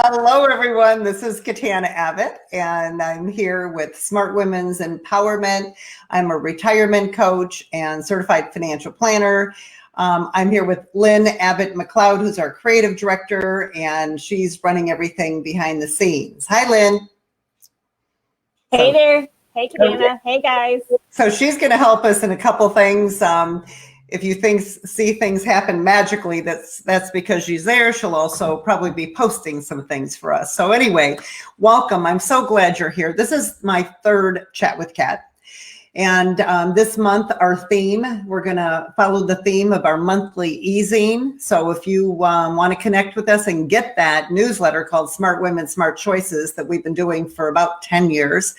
Hello, everyone. This is Katana Abbott, and I'm here with Smart Women's Empowerment. I'm a retirement coach and certified financial planner. I'm here with Lynn Abbott McLeod, who's our creative director, and she's running everything behind the scenes. Hi, Lynn. Hey there. Hey, Katana. Hey, guys. So she's going to help us in a couple things. If you see things happen magically, that's because she's there. She'll also probably be posting some things for us. So anyway, welcome. I'm so glad you're here. This is my third Chat with Kat. And this month, our theme, we're going to follow the theme of our monthly e-zine. So if you want to connect with us and get that newsletter called Smart Women, Smart Choices that we've been doing for about 10 years,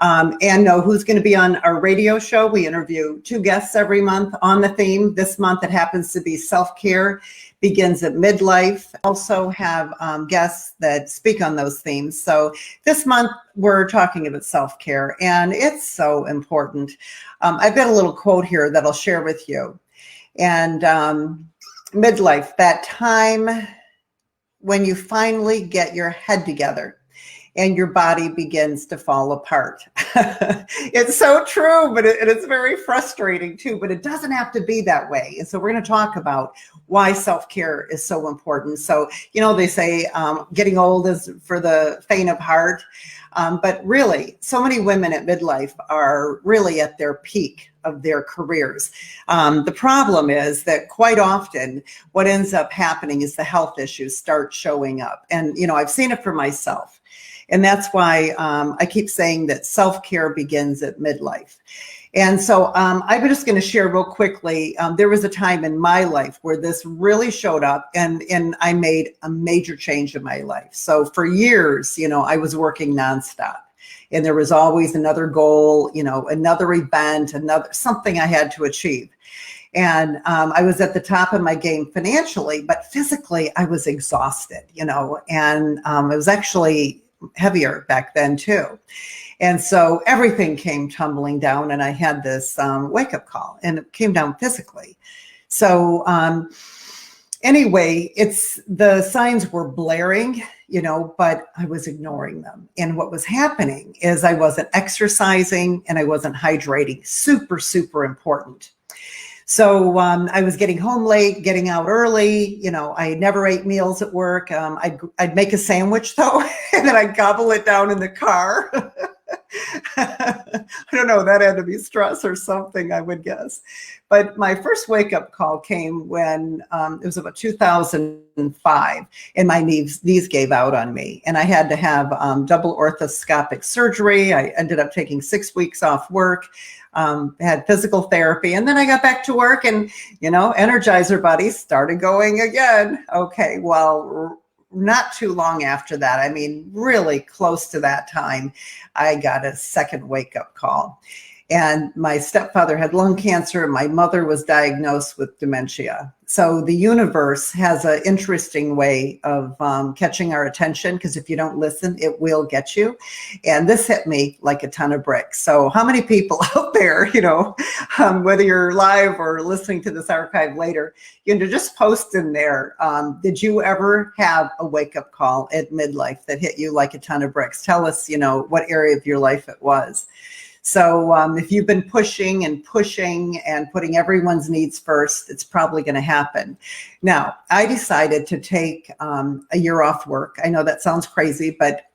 and know who's going to be on our radio show. We interview 2 guests every month on the theme. This month, it happens to be self-care, begins at midlife. Also have guests that speak on those themes. So this month, we're talking about self-care, and it's so important. I've got a little quote here that I'll share with you. And midlife, that time when you finally get your head together and your body begins to fall apart. It's so true, but it's very frustrating too, but it doesn't have to be that way. And so we're going to talk about why self-care is so important. So, they say getting old is for the faint of heart, but really so many women at midlife are really at their peak of their careers. The problem is that quite often what ends up happening is the health issues start showing up. And, I've seen it for myself. And that's why I keep saying that self-care begins at midlife. And so I'm just going to share real quickly. There was a time in my life where this really showed up, and I made a major change in my life. So for years, I was working nonstop. And there was always another goal, another event, something I had to achieve. And I was at the top of my game financially, but physically I was exhausted, and it was actually heavier back then too. And so everything came tumbling down, and I had this wake-up call, and it came down physically. So anyway, the signs were blaring, but I was ignoring them. And what was happening is I wasn't exercising and I wasn't hydrating. Super, super important. So I was getting home late, getting out early. I never ate meals at work. I'd make a sandwich though, and then I'd gobble it down in the car. I don't know, that had to be stress or something, I would guess. But my first wake-up call came when it was about 2005, and my knees gave out on me. And I had to have double orthoscopic surgery. I ended up taking 6 weeks off work, had physical therapy, and then I got back to work, and, Energizer Buddy started going again. Okay, well, not too long after that, I mean, really close to that time, I got a second wake-up call. And my stepfather had lung cancer, and my mother was diagnosed with dementia. So the universe has an interesting way of catching our attention, because if you don't listen, it will get you. And this hit me like a ton of bricks. So how many people out there, whether you're live or listening to this archive later, just post in there, did you ever have a wake-up call at midlife that hit you like a ton of bricks? Tell us, what area of your life it was. So if you've been pushing and putting everyone's needs first, it's probably going to happen. Now, I decided to take a year off work. I know that sounds crazy, but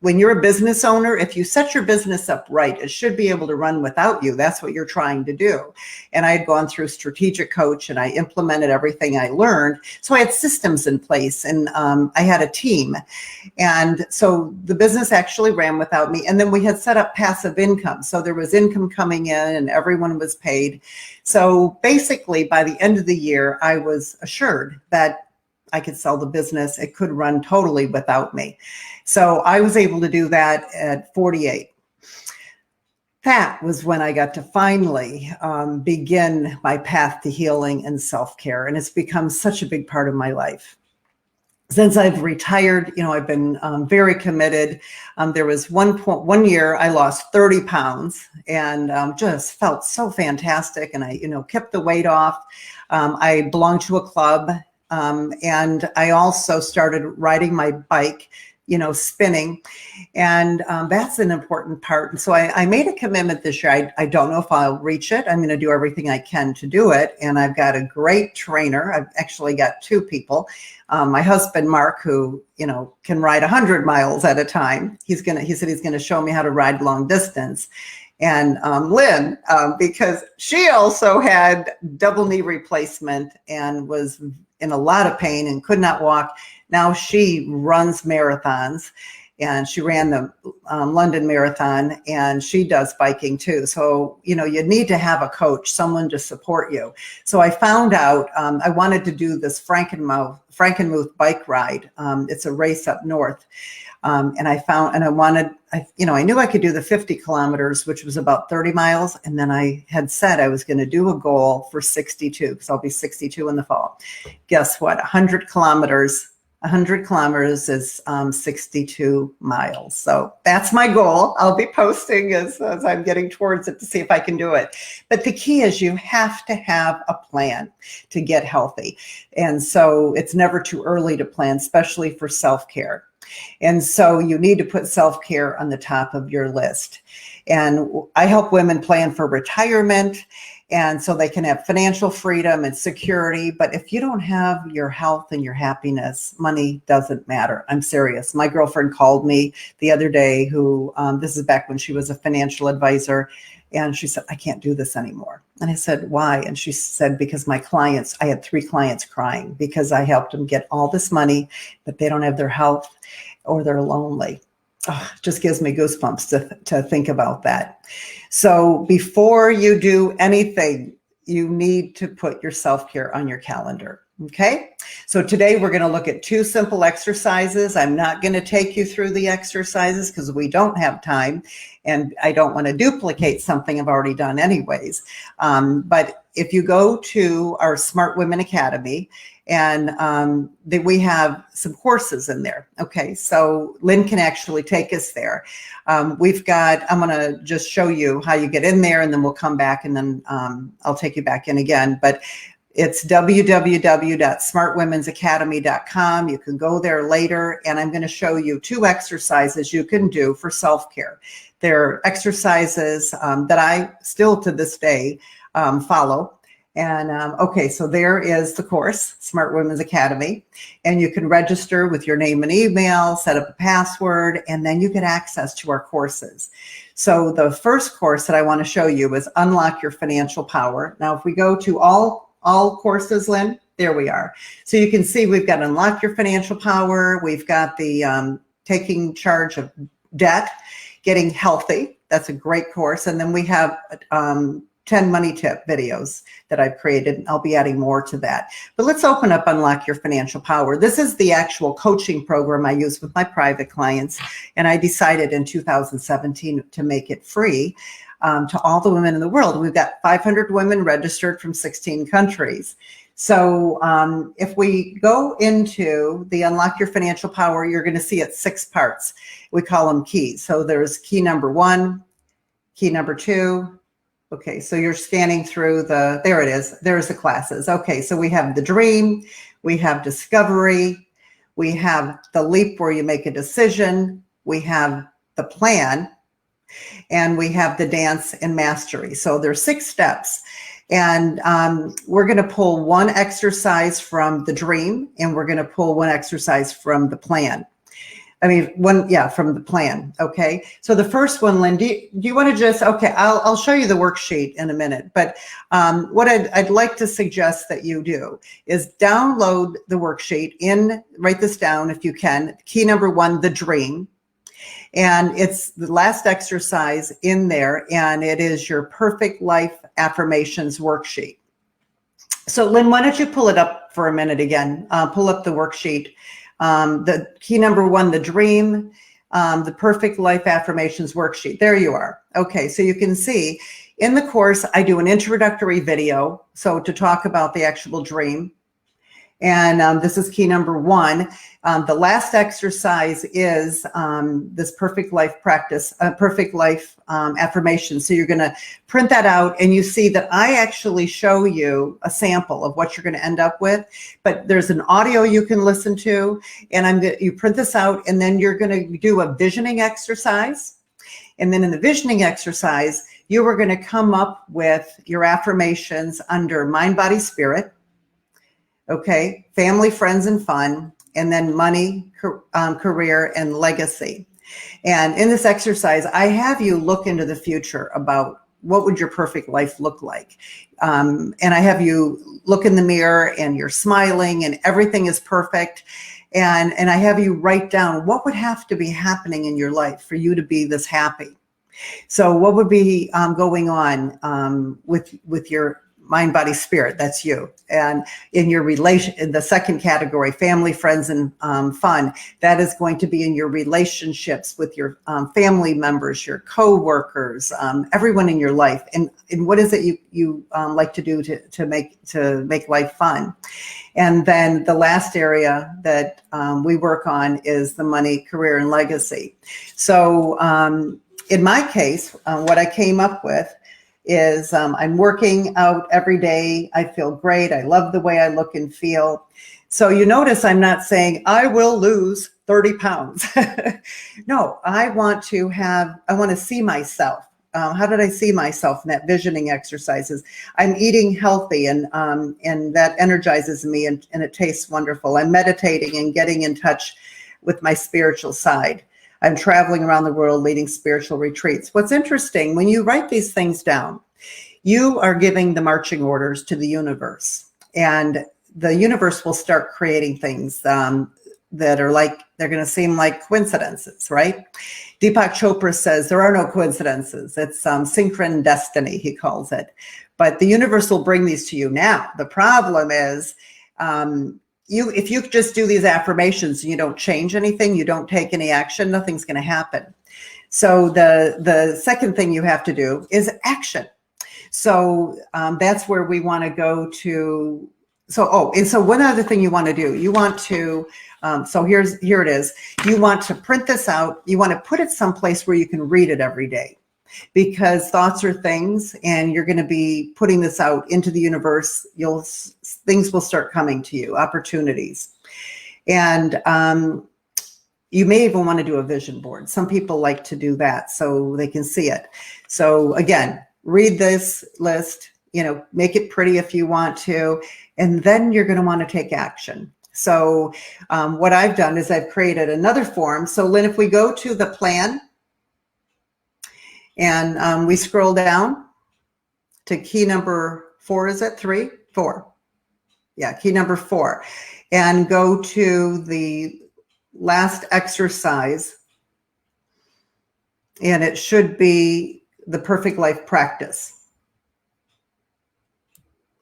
when you're a business owner, if you set your business up right, it should be able to run without you. That's what you're trying to do. And I had gone through strategic coach, and I implemented everything I learned. So I had systems in place, and I had a team. And so the business actually ran without me. And then we had set up passive income. So there was income coming in, and everyone was paid. So basically, by the end of the year, I was assured that I could sell the business. It could run totally without me. So I was able to do that at 48. That was when I got to finally begin my path to healing and self-care. And it's become such a big part of my life. Since I've retired, I've been very committed. There was one year I lost 30 pounds and just felt so fantastic. And I, kept the weight off. I belonged to a club And I also started riding my bike, spinning. And that's an important part. And so I made a commitment this year. I don't know if I'll reach it. I'm going to do everything I can to do it. And I've got a great trainer. I've actually got two people. My husband, Mark, who, can ride 100 miles at a time. He said he's going to show me how to ride long distance. And Lynn, because she also had double knee replacement and was in a lot of pain and could not walk. Now she runs marathons, and she ran the London Marathon, and she does biking too. So, you need to have a coach, someone to support you. So I found out I wanted to do this Frankenmuth bike ride. It's a race up north. And I knew I could do the 50 kilometers, which was about 30 miles. And then I had said I was going to do a goal for 62, because I'll be 62 in the fall. Guess what? 100 kilometers is 62 miles. So that's my goal. I'll be posting as I'm getting towards it to see if I can do it. But the key is you have to have a plan to get healthy. And so it's never too early to plan, especially for self-care. And so you need to put self-care on the top of your list. And I help women plan for retirement, and so they can have financial freedom and security. But if you don't have your health and your happiness, money doesn't matter. I'm serious. My girlfriend called me the other day, who this is back when she was a financial advisor. And she said, I can't do this anymore. And I said, why? And she said, because I had 3 clients crying because I helped them get all this money, but they don't have their health or they're lonely. Oh, it just gives me goosebumps to think about that. So before you do anything, you need to put your self-care on your calendar. Okay, so today we're going to look at 2 simple exercises. I'm not going to take you through the exercises because we don't have time, and I don't want to duplicate something I've already done anyways. But if you go to our Smart Women Academy, and we have some courses in there. Okay, so Lynn can actually take us there. I'm going to just show you how you get in there, and then we'll come back, and then I'll take you back in again. But it's www.smartwomensacademy.com. You can go there later, and I'm going to show you 2 exercises you can do for self-care. They're exercises that I still to this day follow. And okay, so there is the course, Smart Women's Academy, and you can register with your name and email, set up a password, and then you get access to our courses. So the first course that I want to show you is Unlock Your Financial Power. Now, if we go to all courses, Lynn, there we are. So you can see we've got Unlock Your Financial Power. We've got the Taking Charge of Debt, Getting Healthy. That's a great course. And then we have 10 money tip videos that I've created. I'll be adding more to that. But let's open up Unlock Your Financial Power. This is the actual coaching program I use with my private clients. And I decided in 2017 to make it free to all the women in the world. We've got 500 women registered from 16 countries. So if we go into the Unlock Your Financial Power, you're going to see it 6 parts. We call them keys. So there's key number 1, key number 2. Okay, so you're scanning through there it is. There's the classes. Okay, so we have the dream, we have discovery, we have the leap where you make a decision, we have the plan, and we have the dance and mastery. So there's 6 steps. And we're going to pull 1 exercise from the dream, and we're going to pull 1 exercise from the plan. From the plan. Okay. So the first one, Lynn, do you want to just, okay, I'll show you the worksheet in a minute, but what I'd like to suggest that you do is download the worksheet write this down if you can. Key number 1, the dream. And it's the last exercise in there, and it is your perfect life affirmations worksheet. So Lynn, why don't you pull it up for a minute again? Pull up the worksheet. The key number 1, the dream, the perfect life affirmations worksheet. There you are. Okay, so you can see in the course, I do an introductory video. So to talk about the actual dream. And this is key number 1. The last exercise is this perfect life practice, perfect life affirmation. So you're going to print that out, and you see that I actually show you a sample of what you're going to end up with. But there's an audio you can listen to, and you print this out, and then you're going to do a visioning exercise. And then in the visioning exercise, you are going to come up with your affirmations under mind, body, spirit. Okay, family, friends, and fun, and then money, career, and legacy. And in this exercise, I have you look into the future about what would your perfect life look like. And I have you look in the mirror and you're smiling and everything is perfect. And I have you write down what would have to be happening in your life for you to be this happy. So what would be going on with your mind, body, spirit? That's you. And in your relation, in the second category, family, friends, and fun, that is going to be in your relationships with your family members, your co-workers, everyone in your life. And what is it you like to do to make life fun? And then the last area that we work on is the money, career, and legacy. So in my case, what I came up with is I'm working out every day. I feel great. I love the way I look and feel. So you notice I'm not saying I will lose 30 pounds. No, I want to see myself. How did I see myself in that visioning exercises? I'm eating healthy, and that energizes me, and it tastes wonderful. I'm meditating and getting in touch with my spiritual side. I'm traveling around the world leading spiritual retreats. What's interesting, when you write these things down, you are giving the marching orders to the universe, and the universe will start creating things that are like, they're going to seem like coincidences, right? Deepak Chopra says there are no coincidences. It's synchron destiny, he calls it. But the universe will bring these to you. Now, the problem is, if you just do these affirmations and you don't change anything, you don't take any action, nothing's going to happen. So the second thing you have to do is action. So that's where we want to go to. And so one other thing you want to do, you want to, so here it is. You want to print this out. You want to put it someplace where you can read it every day. Because thoughts are things, and you're going to be putting this out into the universe. Things will start coming to you, opportunities. And you may even want to do a vision board. Some people like to do that so they can see it. So again, read this list, make it pretty if you want to, and then you're going to want to take action. So what I've done is I've created another form. So Lynn, if we go to the plan, and we scroll down to key number 4, is it 3? 4. Yeah, key number 4. And go to the last exercise. And it should be the perfect life practice.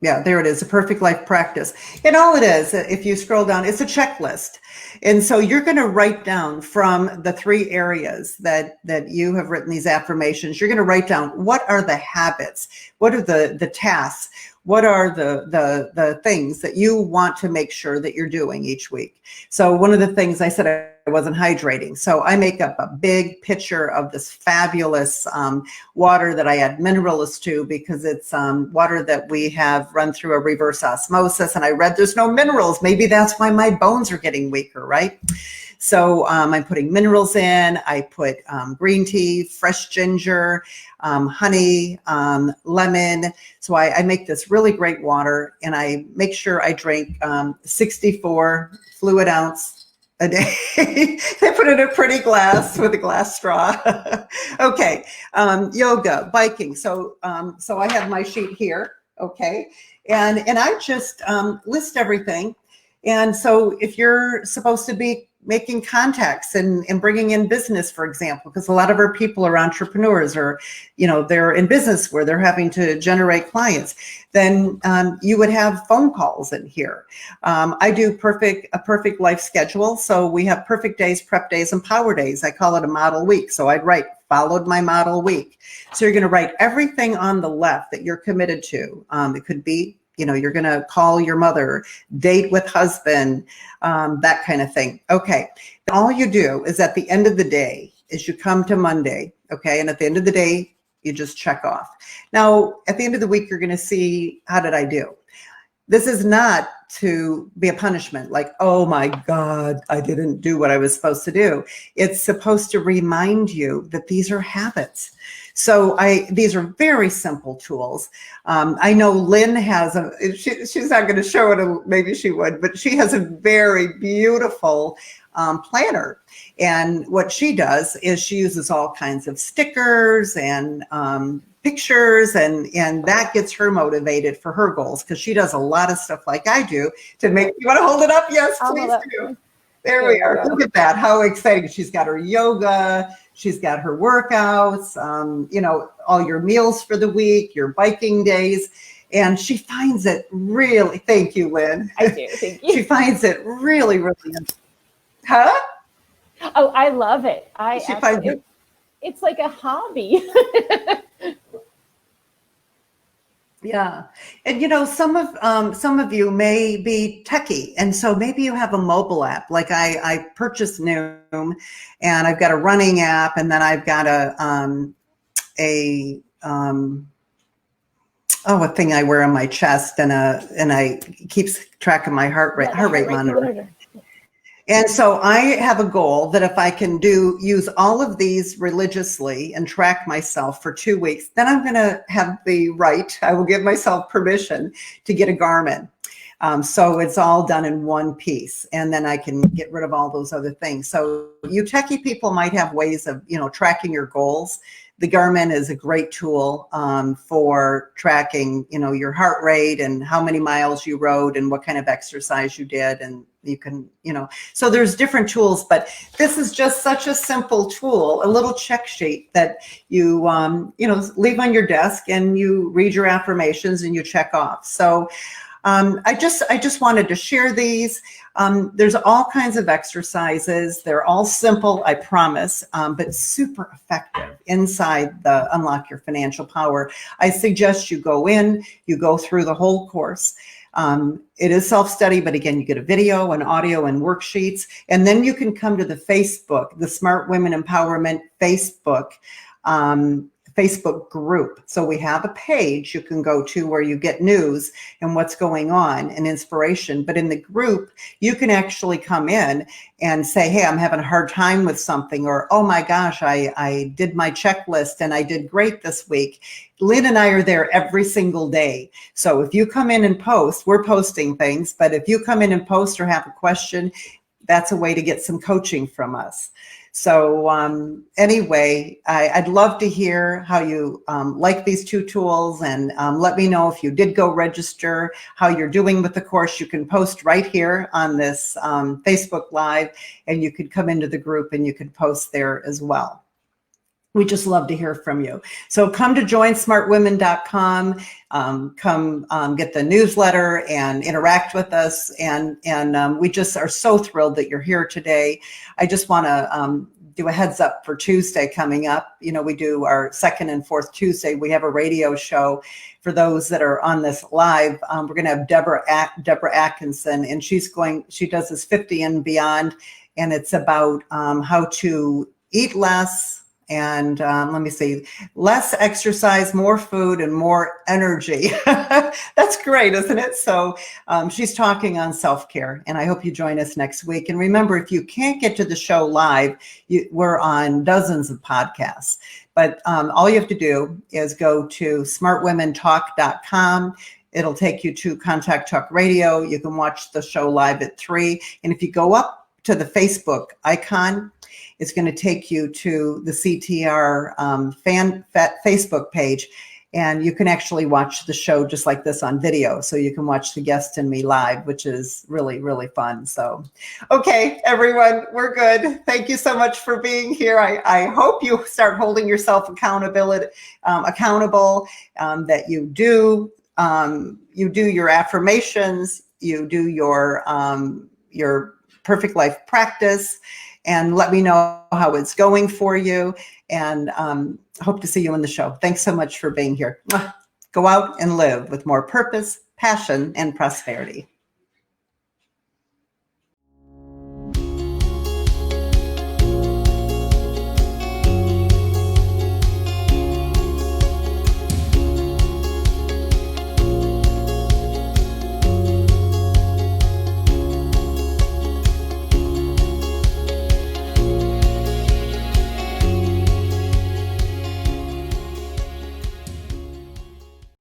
Yeah, there it is, a perfect life practice. And all it is, if you scroll down, it's a checklist. And so you're going to write down from the 3 areas that you have written these affirmations. You're going to write down, what are the habits? What are the tasks? What are the things that you want to make sure that you're doing each week? So one of the things I said, I wasn't hydrating. So I make up a big pitcher of this fabulous water that I add minerals to, because it's water that we have run through a reverse osmosis. And I read there's no minerals. Maybe that's why my bones are getting weaker, right? So I'm putting minerals in. I put green tea, fresh ginger, honey, lemon. So I make this really great water, and I make sure I drink 64 fluid ounce a day. I put it in a pretty glass with a glass straw. Okay, yoga, biking. So I have my sheet here. Okay, and I just list everything. And so if you're supposed to be making contacts and bringing in business, for example, because a lot of our people are entrepreneurs, or, they're in business where they're having to generate clients, then you would have phone calls in here. I do a perfect life schedule. So we have perfect days, prep days, and power days. I call it a model week. So I'd write, followed my model week. So you're going to write everything on the left that you're committed to. It could be You're going to call your mother, date with husband, that kind of thing. Okay. All you do is at the end of the day is you come to Monday. Okay. And at the end of the day, you just check off. Now, at the end of the week, you're going to see, how did I do? This is not to be a punishment, like, oh my God, I didn't do what I was supposed to do. It's supposed to remind you that these are habits. So these are very simple tools. I know Lynn has she's not going to show it, maybe she would, but she has a very beautiful planner. And what she does is she uses all kinds of stickers and pictures, and that gets her motivated for her goals, because she does a lot of stuff like I do to make. You want to hold it up? Yes, please do. There we are. Look at that. How exciting. She's got her yoga. She's got her workouts, all your meals for the week, your biking days. And she finds it really, thank you, Lynn. I do, thank you. She finds it really, really, huh? Oh, I love it. It's like a hobby. Yeah. And some of you may be techie, and so maybe you have a mobile app. Like I purchased Noom, and I've got a running app, and then I've got a thing I wear on my chest, and I keeps track of my heart rate monitor. And so I have a goal that if I can use all of these religiously and track myself for 2 weeks, then I'm going to have I will give myself permission to get a Garmin. So it's all done in one piece, and then I can get rid of all those other things. So you techie people might have ways of, tracking your goals. The Garmin is a great tool for tracking, your heart rate and how many miles you rode and what kind of exercise you did. And you can, so there's different tools, but this is just such a simple tool, a little check sheet that you, leave on your desk, and you read your affirmations and you check off. So I just wanted to share these. There's all kinds of exercises. They're all simple, I promise, but super effective inside the Unlock Your Financial Power. I suggest you go through the whole course. It is self-study, but again, you get a video, an audio, and worksheets. And then you can come to the Facebook, the Smart Women Empowerment Facebook group. So we have a page you can go to where you get news and what's going on and inspiration. But in the group, you can actually come in and say, hey, I'm having a hard time with something, or, oh my gosh, I did my checklist and I did great this week. Lynn and I are there every single day. So if you come in and post, we're posting things, but if you come in and post or have a question, that's a way to get some coaching from us. So anyway, I'd love to hear how you like these two tools, and let me know if you did go register, how you're doing with the course. You can post right here on this Facebook Live, and you could come into the group and you could post there as well. We just love to hear from you. So come to joinsmartwomen.com, come get the newsletter and interact with us. And we just are so thrilled that you're here today. I just want to do a heads up for Tuesday coming up. We do our second and fourth Tuesday. We have a radio show for those that are on this live. We're going to have Deborah Atkinson, and she does this 50 and beyond. And it's about how to eat less, and less exercise, more food, and more energy. That's great, isn't it? So she's talking on self-care, and I hope you join us next week. And remember, if you can't get to the show live, we're on dozens of podcasts. But all you have to do is go to smartwomentalk.com. It'll take you to Contact Talk Radio. You can watch the show live at 3. And if you go up to the Facebook icon, it's going to take you to the CTR Facebook page, and you can actually watch the show just like this on video. So you can watch the guest and me live, which is really, really fun. So, okay, everyone, we're good. Thank you so much for being here. I hope you start holding yourself accountable, that you do your affirmations, you do your perfect life practice, and let me know how it's going for you. And hope to see you in the show. Thanks so much for being here. Go out and live with more purpose, passion, and prosperity.